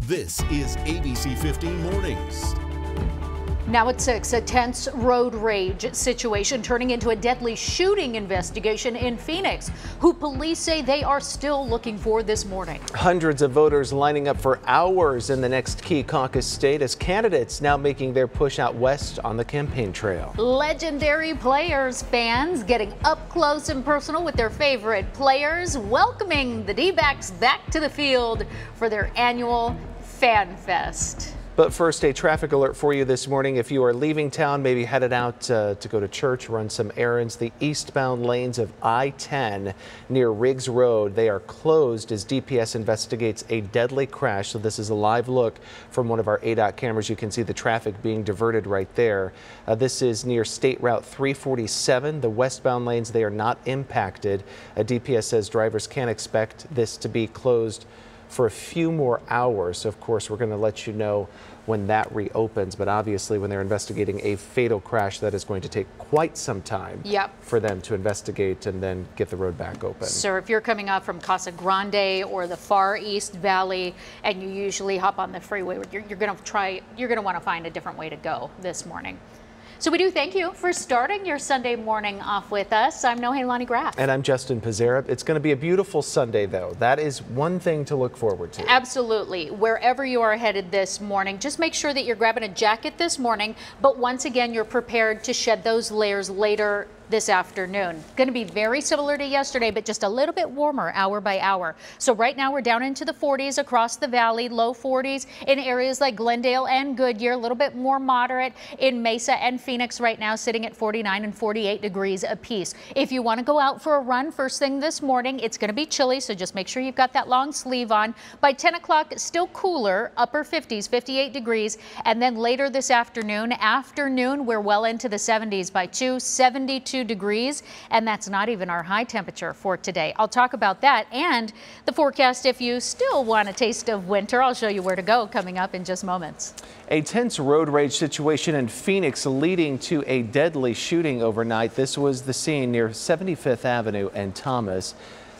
This is ABC 15 Mornings. Now at 6, a tense road rage situation turning into a deadly shooting investigation in Phoenix, who police say they are still looking for this morning. Hundreds of voters lining up for hours in the next key caucus state as candidates now making their push out west on the campaign trail. Legendary players, fans getting up close and personal with their favorite players, welcoming the D-backs back to the field for their annual Fan Fest. But first, a traffic alert for you this morning. If you are leaving town, maybe headed out to go to church, run some errands, the eastbound lanes of I-10 near Riggs Road, they are closed as DPS investigates a deadly crash. So this is a live look from one of our ADOT cameras. You can see the traffic being diverted right there. This is near State Route 347. The westbound lanes, they are not impacted. DPS says drivers can expect this to be closed for a few more hours. So of course, we're going to let you know when that reopens. But obviously, when they're investigating a fatal crash, that is going to take quite some time for them to investigate and then get the road back open. So if you're coming up from Casa Grande or the Far East Valley and you usually hop on the freeway, you're going to want to find a different way to go this morning. So we do thank you for starting your Sunday morning off with us. I'm Nohelani Graff. And I'm Justin Pizzera. It's going to be a beautiful Sunday, though. That is one thing to look forward to. Absolutely. Wherever you are headed this morning, just make sure that you're grabbing a jacket this morning. But once again, you're prepared to shed those layers later this afternoon. Going to be very similar to yesterday, but just a little bit warmer hour by hour. So right now we're down into the 40s across the valley, low 40s in areas like Glendale and Goodyear, a little bit more moderate in Mesa and Phoenix right now, sitting at 49 and 48 degrees apiece. If you want to go out for a run first thing this morning, it's going to be chilly, so just make sure you've got that long sleeve on. By 10 o'clock, still cooler, upper 50s, 58 degrees. And then later this afternoon, we're well into the 70s by 72 degrees, and that's not even our high temperature for today. I'll talk about that and the forecast if you still want a taste of winter. I'll show you where to go coming up in just moments. A tense road rage situation in Phoenix leading to a deadly shooting overnight. This was the scene near 75th Avenue and Thomas.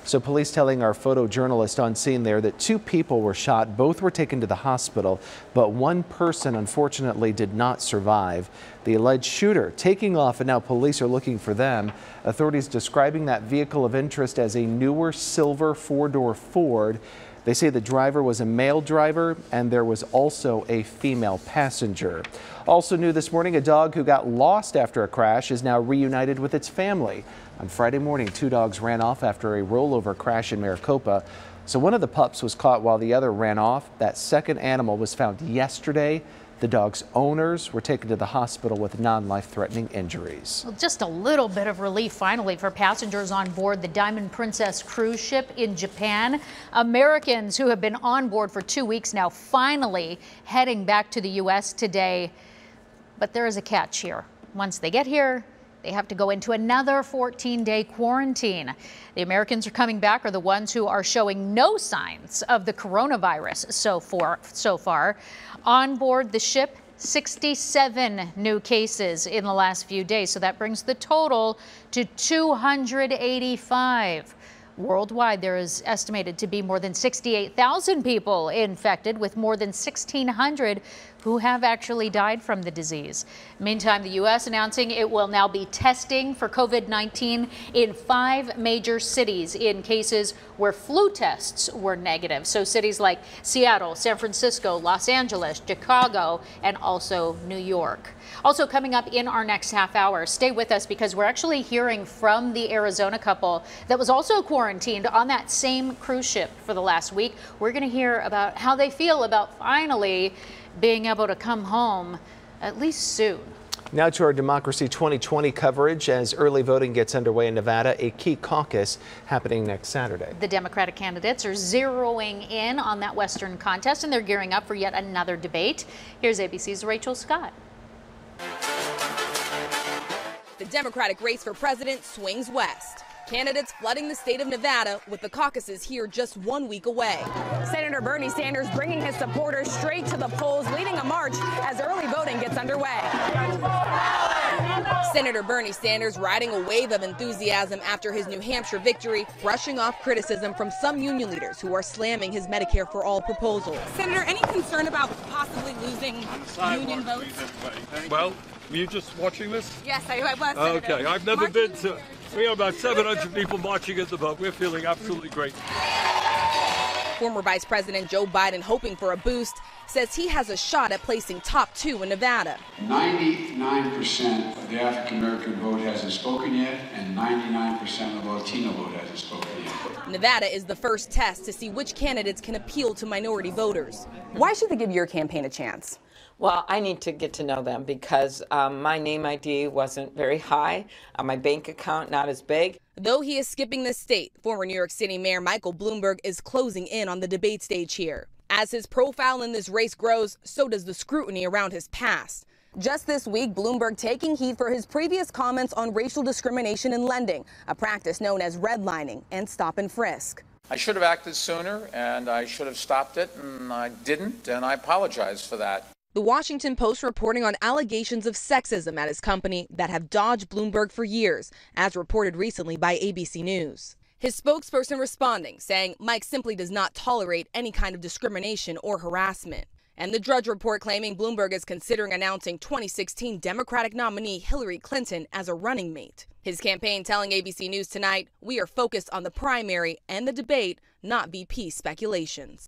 So police telling our photojournalist on scene there that 2 people were shot. Both were taken to the hospital, but one person unfortunately did not survive. The alleged shooter taking off, and now police are looking for them. Authorities describing that vehicle of interest as a newer silver 4-door Ford. They say the driver was a male driver and there was also a female passenger. Also new this morning, a dog who got lost after a crash is now reunited with its family. On Friday morning, 2 dogs ran off after a rollover crash in Maricopa. So one of the pups was caught while the other ran off. That second animal was found yesterday. The dog's owners were taken to the hospital with non-life-threatening injuries. Well, just a little bit of relief finally for passengers on board the Diamond Princess cruise ship in Japan. Americans who have been on board for 2 weeks now finally heading back to the U.S. today. But there is a catch here. Once they get here, they have to go into another 14-day quarantine. The Americans who are coming back are the ones who are showing no signs of the coronavirus so far. On board the ship, 67 new cases in the last few days. So that brings the total to 285. Worldwide, there is estimated to be more than 68,000 people infected, with more than 1,600 who have actually died from the disease. Meantime, the U.S. announcing it will now be testing for COVID-19 in 5 major cities in cases where flu tests were negative. So cities like Seattle, San Francisco, Los Angeles, Chicago, and also New York. Also coming up in our next half hour, stay with us because we're actually hearing from the Arizona couple that was also quarantined on that same cruise ship for the last week. We're going to hear about how they feel about finally being able to come home at least soon. Now to our Democracy 2020 coverage as early voting gets underway in Nevada, a key caucus happening next Saturday. The Democratic candidates are zeroing in on that Western contest, and they're gearing up for yet another debate. Here's ABC's Rachel Scott. The Democratic race for president swings west. Candidates flooding the state of Nevada with the caucuses here just 1 week away. Senator Bernie Sanders bringing his supporters straight to the polls, leading a march as early voting gets underway. Senator Bernie Sanders riding a wave of enthusiasm after his New Hampshire victory, brushing off criticism from some union leaders who are slamming his Medicare for All proposal. Senator, any concern about possibly losing union votes? Well, were you just watching this? Yes, I was, Senator. Okay, I've never been to... We have about 700 people marching at the vote. We're feeling absolutely great. Former Vice President Joe Biden, hoping for a boost, says he has a shot at placing top 2 in Nevada. 99% of the African-American vote hasn't spoken yet, and 99% of the Latino vote hasn't spoken yet. Nevada is the first test to see which candidates can appeal to minority voters. Why should they give your campaign a chance? Well, I need to get to know them because my name ID wasn't very high, my bank account not as big. Though he is skipping the state, former New York City Mayor Michael Bloomberg is closing in on the debate stage here. As his profile in this race grows, so does the scrutiny around his past. Just this week, Bloomberg taking heat for his previous comments on racial discrimination in lending, a practice known as redlining and stop and frisk. I should have acted sooner, and I should have stopped it, and I didn't, and I apologize for that. The Washington Post reporting on allegations of sexism at his company that have dogged Bloomberg for years, as reported recently by ABC News. His spokesperson responding, saying Mike simply does not tolerate any kind of discrimination or harassment. And the Drudge Report claiming Bloomberg is considering announcing 2016 Democratic nominee Hillary Clinton as a running mate. His campaign telling ABC News tonight, "We are focused on the primary and the debate, not VP speculations."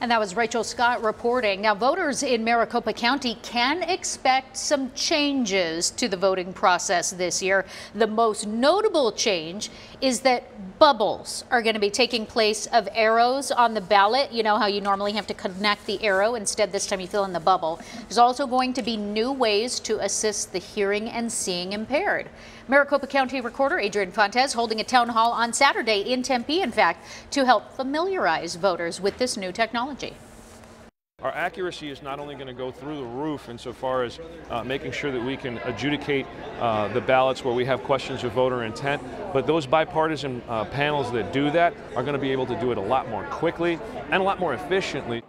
And that was Rachel Scott reporting. Now, voters in Maricopa County can expect some changes to the voting process this year. The most notable change is that bubbles are going to be taking place of arrows on the ballot. You know how you normally have to connect the arrow. Instead, this time you fill in the bubble. There's also going to be new ways to assist the hearing and seeing impaired. Maricopa County Recorder Adrian Fontes holding a town hall on Saturday in Tempe, in fact, to help familiarize voters with this new technology. Our accuracy is not only going to go through the roof insofar as making sure that we can adjudicate the ballots where we have questions of voter intent, but those bipartisan panels that do that are going to be able to do it a lot more quickly and a lot more efficiently.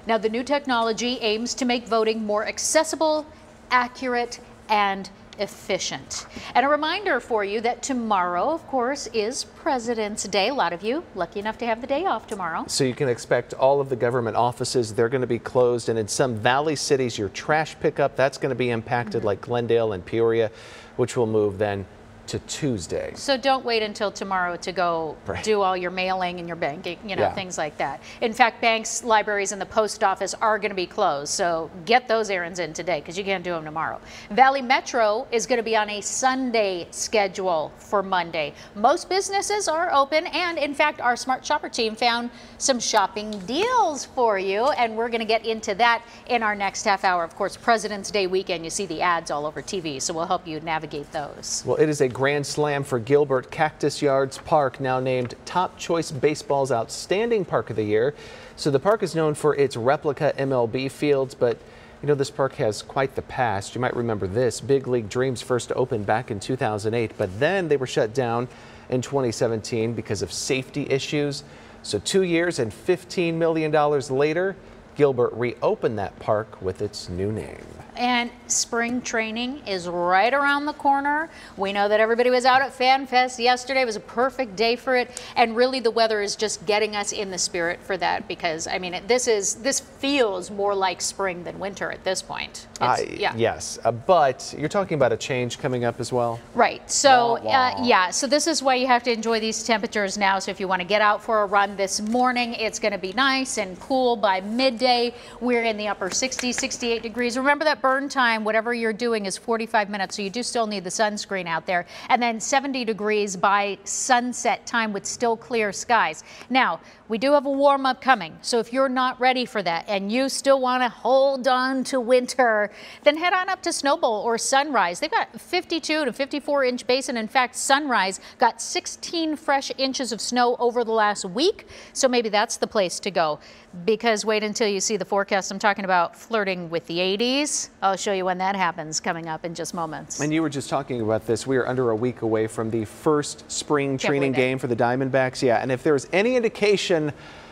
Now, the new technology aims to make voting more accessible, accurate, and efficient. And a reminder for you that tomorrow, of course, is President's Day. A lot of you lucky enough to have the day off tomorrow. So you can expect all of the government offices, they're going to be closed. And in some valley cities, your trash pickup, that's going to be impacted, like Glendale and Peoria, which will move then to Tuesday. So don't wait until tomorrow to go do all your mailing and your banking, things like that. In fact, banks, libraries, and the post office are going to be closed. So get those errands in today because you can't do them tomorrow. Valley Metro is going to be on a Sunday schedule for Monday. Most businesses are open, and in fact, our Smart Shopper team found some shopping deals for you, and we're going to get into that in our next half hour. Of course, President's Day weekend, you see the ads all over TV, so we'll help you navigate those. Well, it is a grand slam for Gilbert Cactus Yards Park, now named Top Choice Baseball's Outstanding Park of the Year. So the park is known for its replica MLB fields, but you know, this park has quite the past. You might remember this. Big League Dreams first opened back in 2008, but then they were shut down in 2017 because of safety issues. So 2 years and $15 million later, Gilbert reopened that park with its new name. And spring training is right around the corner. We know that everybody was out at Fan Fest yesterday. It was a perfect day for it. And really the weather is just getting us in the spirit for that because, I mean, this feels more like spring than winter at this point. Yes, but you're talking about a change coming up as well. Right. So, yeah, so this is why you have to enjoy these temperatures now. So if you want to get out for a run this morning, it's going to be nice and cool by midday. We're in the upper 60s, 68 degrees. Remember that burn time, whatever you're doing, is 45 minutes, so you do still need the sunscreen out there. And then 70 degrees by sunset time with still clear skies. Now, we do have a warm up coming, so if you're not ready for that and you still want to hold on to winter, then head on up to Snowbowl or Sunrise. They've got 52 to 54 inch basin. In fact, Sunrise got 16 fresh inches of snow over the last week, so maybe that's the place to go. Because wait until you see the forecast. I'm talking about flirting with the 80s. I'll show you when that happens coming up in just moments. And you were just talking about this. We are under a week away from the first spring training game for the Diamondbacks. Yeah, and if there's any indication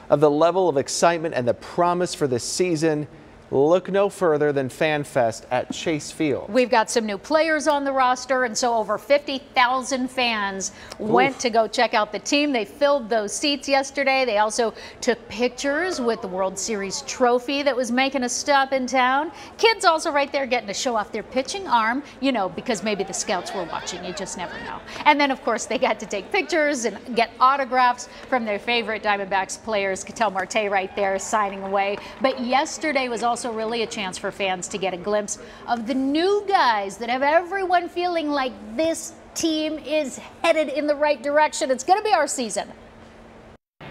of the level of excitement and the promise for this season, look no further than FanFest at Chase Field. We've got some new players on the roster, and so over 50,000 fans went to go check out the team. They filled those seats yesterday. They also took pictures with the World Series trophy that was making a stop in town. Kids also right there getting to show off their pitching arm, you know, because maybe the scouts were watching. You just never know. And then, of course, they got to take pictures and get autographs from their favorite Diamondbacks players. Ketel Marte right there signing away. But yesterday was also really a chance for fans to get a glimpse of the new guys that have everyone feeling like this team is headed in the right direction. It's going to be our season.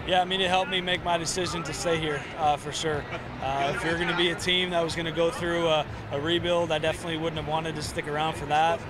Yeah, I mean, it helped me make my decision to stay here for sure. If you're going to be a team that was going to go through a rebuild, I definitely wouldn't have wanted to stick around for that.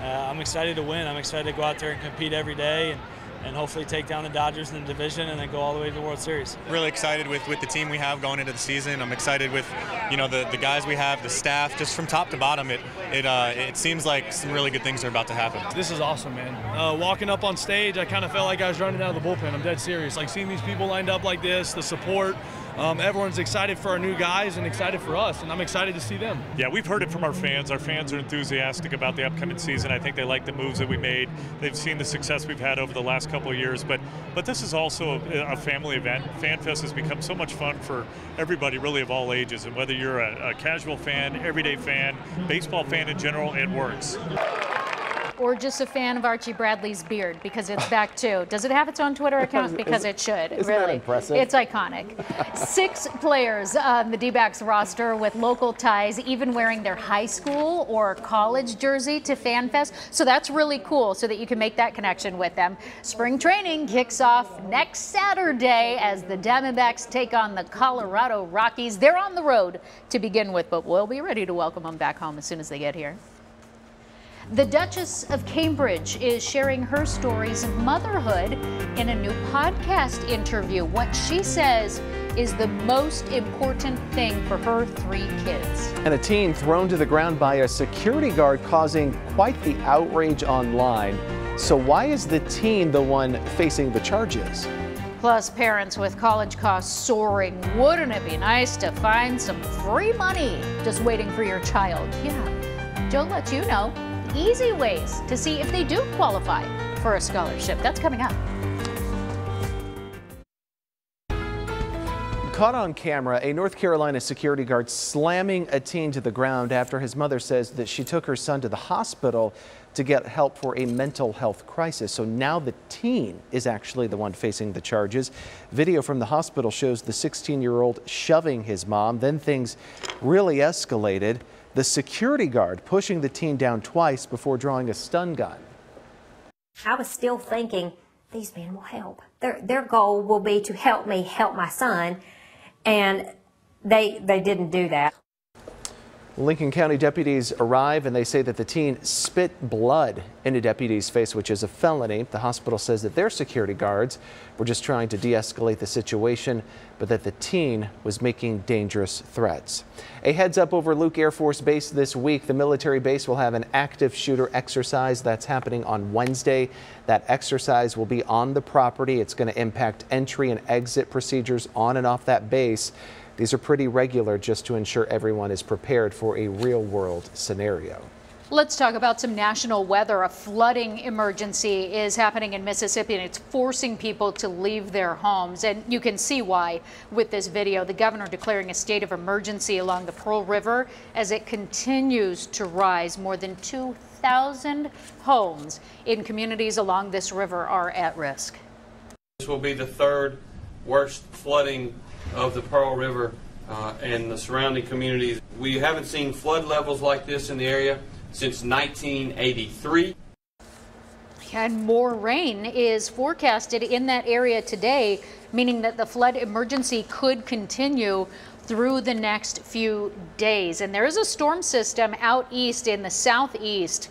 I'm excited to win. I'm excited to go out there and compete every day and hopefully take down the Dodgers in the division and then go all the way to the World Series. Really excited with the team we have going into the season. I'm excited with, you know, the guys we have, the staff, just from top to bottom. It seems like some really good things are about to happen. This is awesome, man. Walking up on stage, I kind of felt like I was running out of the bullpen. I'm dead serious. Like seeing these people lined up like this, the support. Everyone's excited for our new guys and excited for us, and I'm excited to see them. Yeah, we've heard it from our fans. Our fans are enthusiastic about the upcoming season. I think they like the moves that we made. They've seen the success we've had over the last couple of years, but this is also a family event. FanFest has become so much fun for everybody, really, of all ages, and whether you're a casual fan, everyday fan, baseball fan in general, it works. Or just a fan of Archie Bradley's beard, because it's back too. Does it have its own Twitter account? Because it should. Isn't really that impressive? It's iconic. 6 players on the D-backs roster with local ties, even wearing their high school or college jersey to FanFest. So that's really cool, so that you can make that connection with them. Spring training kicks off next Saturday as the Diamondbacks take on the Colorado Rockies. They're on the road to begin with, but we'll be ready to welcome them back home as soon as they get here. The Duchess of Cambridge is sharing her stories of motherhood in a new podcast interview. What she says is the most important thing for her 3 kids. And a teen thrown to the ground by a security guard causing quite the outrage online. So why is the teen the one facing the charges? Plus, parents with college costs soaring. Wouldn't it be nice to find some free money just waiting for your child? Yeah, Joe lets you know easy ways to see if they do qualify for a scholarship. That's coming up. Caught on camera, a North Carolina security guard slamming a teen to the ground after his mother says that she took her son to the hospital to get help for a mental health crisis. So now the teen is actually the one facing the charges. Video from the hospital shows the 16-year-old shoving his mom. Then things really escalated. The security guard pushing the teen down twice before drawing a stun gun. I was still thinking, these men will help. Their goal will be to help me help my son, and they didn't do that. Lincoln County deputies arrive and they say that the teen spit blood in a deputy's face, which is a felony. The hospital says that their security guards were just trying to de-escalate the situation, but that the teen was making dangerous threats. A heads up over Luke Air Force Base this week. The military base will have an active shooter exercise that's happening on Wednesday. That exercise will be on the property. It's going to impact entry and exit procedures on and off that base. These are pretty regular just to ensure everyone is prepared for a real-world scenario. Let's talk about some national weather. A flooding emergency is happening in Mississippi, and it's forcing people to leave their homes. And you can see why with this video. The governor declaring a state of emergency along the Pearl River as it continues to rise. More than 2,000 homes in communities along this river are at risk. This will be the 3rd worst flooding of the Pearl River and the surrounding communities. We haven't seen flood levels like this in the area since 1983. And more rain is forecasted in that area today, meaning that the flood emergency could continue through the next few days. And there is a storm system out east in the southeast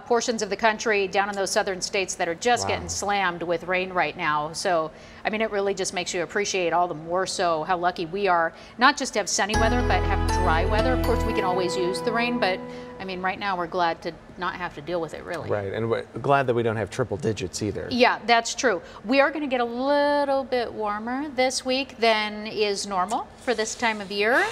portions of the country down in those southern states that are just getting slammed with rain right now. So, I mean, it really just makes you appreciate all the more so how lucky we are, not just to have sunny weather, but have dry weather. Of course, we can always use the rain, but I mean, right now we're glad to not have to deal with it, really. Right, and we're glad that we don't have triple digits either. Yeah, that's true. We are going to get a little bit warmer this week than is normal for this time of year.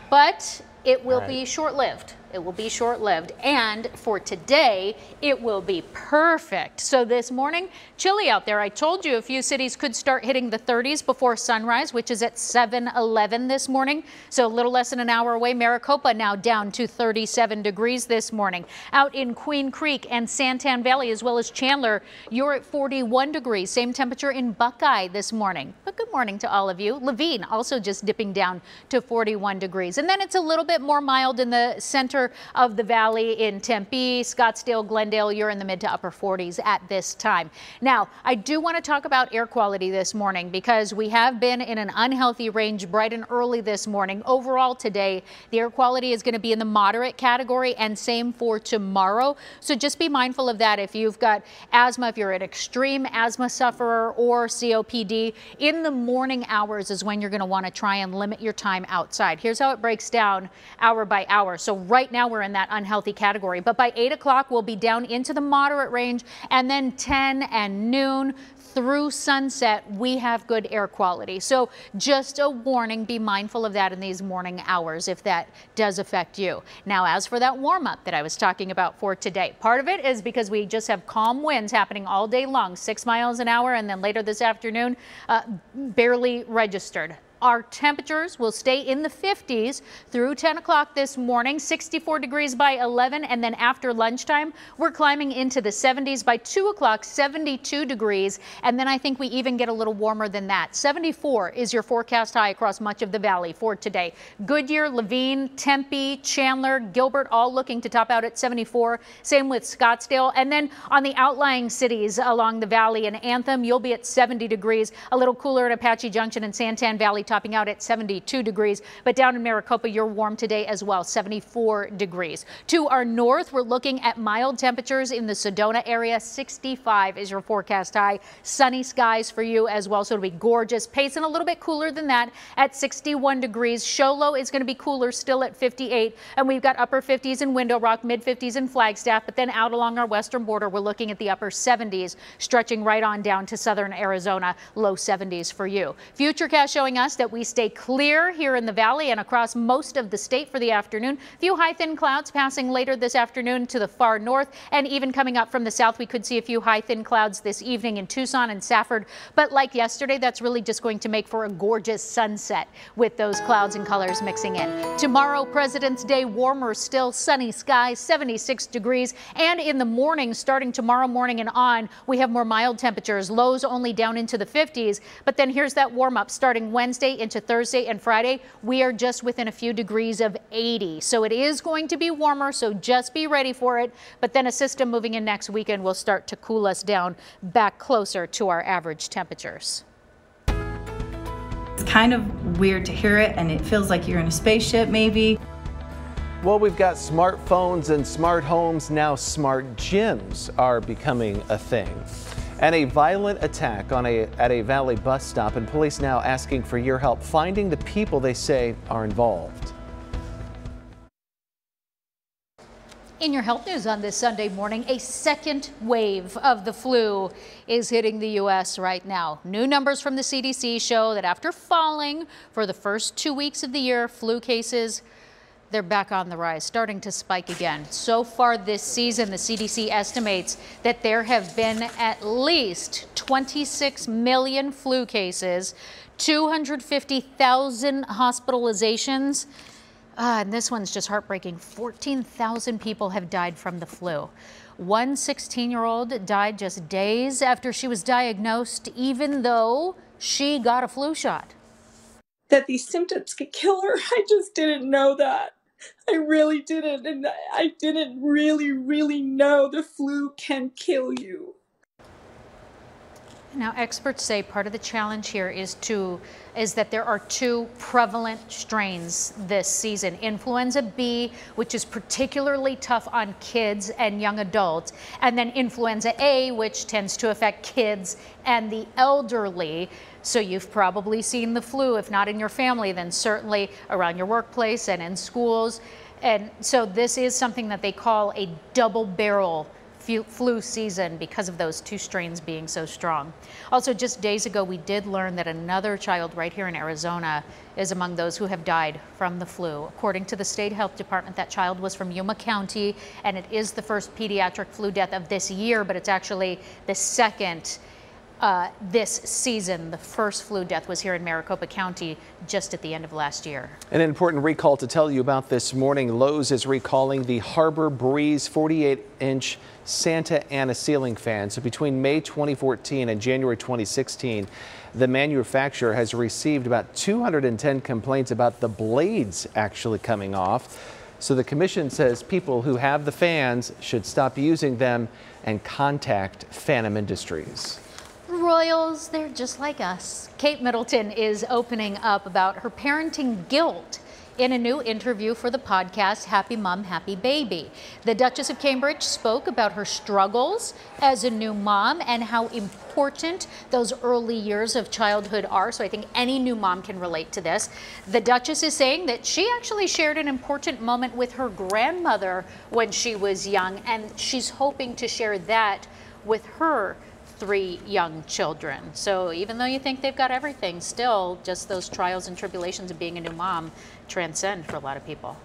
but it will be short-lived. It will be short-lived, and for today, it will be perfect. So this morning, chilly out there. I told you a few cities could start hitting the 30s before sunrise, which is at 7:11 this morning. So a little less than an hour away. Maricopa now down to 37 degrees this morning. Out in Queen Creek and Santan Valley, as well as Chandler, you're at 41 degrees. Same temperature in Buckeye this morning. But good morning to all of you. Levine also just dipping down to 41 degrees. And then it's a little bit more mild in the center of the valley in Tempe, Scottsdale, Glendale. You're in the mid to upper 40s at this time. Now, I do want to talk about air quality this morning because we have been in an unhealthy range bright and early this morning. Overall today, the air quality is going to be in the moderate category, and same for tomorrow. So just be mindful of that. If you've got asthma, if you're an extreme asthma sufferer or COPD, in the morning hours is when you're going to want to try and limit your time outside. Here's how it breaks down hour by hour. So right now we're in that unhealthy category, but by 8 o'clock we'll be down into the moderate range, and then 10 and noon through sunset we have good air quality. So just a warning, be mindful of that in these morning hours if that does affect you. Now, as for that warm up that I was talking about for today, part of it is because we just have calm winds happening all day long, 6 miles an hour, and then later this afternoon barely registered. Our temperatures will stay in the 50s through 10 o'clock this morning, 64 degrees by 11, and then after lunchtime, we're climbing into the 70s. By 2 o'clock, 72 degrees, and then I think we even get a little warmer than that. 74 is your forecast high across much of the valley for today. Goodyear, Levine, Tempe, Chandler, Gilbert, all looking to top out at 74. Same with Scottsdale, and then on the outlying cities along the valley in Anthem, you'll be at 70 degrees, a little cooler at Apache Junction and Santan Valley, topping out at 72 degrees. But down in Maricopa, you're warm today as well, 74 degrees. To our north, we're looking at mild temperatures in the Sedona area. 65 is your forecast high. Sunny skies for you as well, so it'll be gorgeous. Payson a little bit cooler than that at 61 degrees. Show Low is going to be cooler still at 58, and we've got upper 50s in Window Rock, mid 50s in Flagstaff. But then out along our western border, we're looking at the upper 70s, stretching right on down to southern Arizona, low 70s for you. Futurecast showing us that we stay clear here in the valley and across most of the state for the afternoon. Few high thin clouds passing later this afternoon to the far north, and even coming up from the south, we could see a few high thin clouds this evening in Tucson and Safford. But like yesterday, that's really just going to make for a gorgeous sunset with those clouds and colors mixing in. Tomorrow, President's Day, warmer still, sunny skies, 76 degrees. And in the morning, starting tomorrow morning and on, we have more mild temperatures, lows only down into the 50s. But then here's that warm up starting Wednesday into Thursday and Friday. We are just within a few degrees of 80. So it is going to be warmer, so just be ready for it. But then a system moving in next weekend will start to cool us down back closer to our average temperatures. It's kind of weird to hear it, and it feels like you're in a spaceship maybe. Well, we've got smartphones and smart homes. Now smart gyms are becoming a thing. And a violent attack at a Valley bus stop, and police now asking for your help finding the people they say are involved. In your health news on this Sunday morning, a second wave of the flu is hitting the U.S. right now. New numbers from the CDC show that after falling for the first 2 weeks of the year, flu cases, they're back on the rise, starting to spike again. So far this season, the CDC estimates that there have been at least 26 million flu cases, 250,000 hospitalizations. And this one's just heartbreaking. 14,000 people have died from the flu. One 16-year-old died just days after she was diagnosed, even though she got a flu shot. That these symptoms could kill her, I just didn't know that. I really didn't, and I didn't really know the flu can kill you. Now, experts say part of the challenge here is that there are two prevalent strains this season. Influenza B, which is particularly tough on kids and young adults, and then influenza A, which tends to affect kids and the elderly. So you've probably seen the flu, if not in your family, then certainly around your workplace and in schools. And so this is something that they call a double barrel flu season because of those 2 strains being so strong. Also, just days ago, we did learn that another child right here in Arizona is among those who have died from the flu. According to the state health department, that child was from Yuma County, and it is the first pediatric flu death of this year, but it's actually the second this season. The first flu death was here in Maricopa County just at the end of last year. An important recall to tell you about this morning. Lowe's is recalling the Harbor Breeze 48-inch Santa Ana ceiling fan. So between May 2014 and January 2016, the manufacturer has received about 210 complaints about the blades actually coming off. So the commission says people who have the fans should stop using them and contact Phantom Industries. Royals, they're just like us. Kate Middleton is opening up about her parenting guilt in a new interview for the podcast Happy Mom, Happy Baby. The Duchess of Cambridge spoke about her struggles as a new mom and how important those early years of childhood are. So I think any new mom can relate to this. The Duchess is saying that she actually shared an important moment with her grandmother when she was young, and she's hoping to share that with her 3 young children. So even though you think they've got everything, still just those trials and tribulations of being a new mom transcend for a lot of people.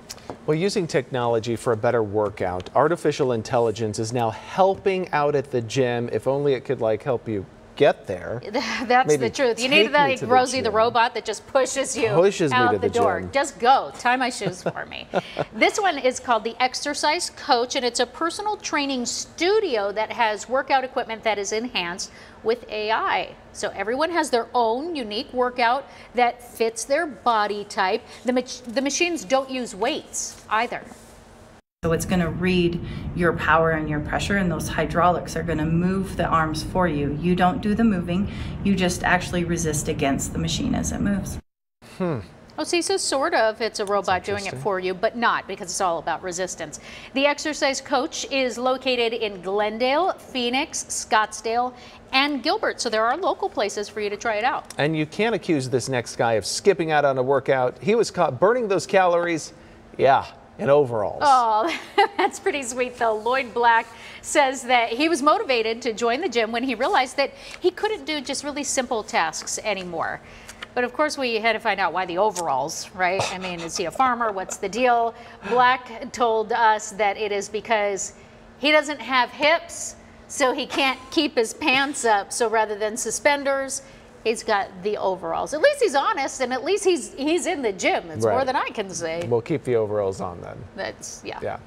Well, using technology for a better workout, artificial intelligence is now helping out at the gym. If only it could help you get there. That's Maybe the truth. You need like Rosie the robot that just pushes you out the door. Gym. Just go. Tie my shoes for me. This one is called the Exercise Coach, and it's a personal training studio that has workout equipment that is enhanced with AI. So everyone has their own unique workout that fits their body type. The machines don't use weights either. So it's going to read your power and your pressure, and those hydraulics are going to move the arms for you. You don't do the moving, you just actually resist against the machine as it moves. Oh, see, so sort of it's a robot doing it for you, but not, because it's all about resistance. The Exercise Coach is located in Glendale, Phoenix, Scottsdale, and Gilbert. So there are local places for you to try it out. And you can't accuse this next guy of skipping out on a workout. He was caught burning those calories. Yeah. In overalls. Oh, that's pretty sweet though. Lloyd Black says that he was motivated to join the gym when he realized that he couldn't do just really simple tasks anymore. But of course we had to find out why the overalls, right? I mean, is he a farmer? What's the deal? Black told us that it is because he doesn't have hips, so he can't keep his pants up. So rather than suspenders, he's got the overalls. At least he's honest, and at least he's in the gym. It's more than I can say. We'll keep the overalls on then. That's, yeah. Yeah.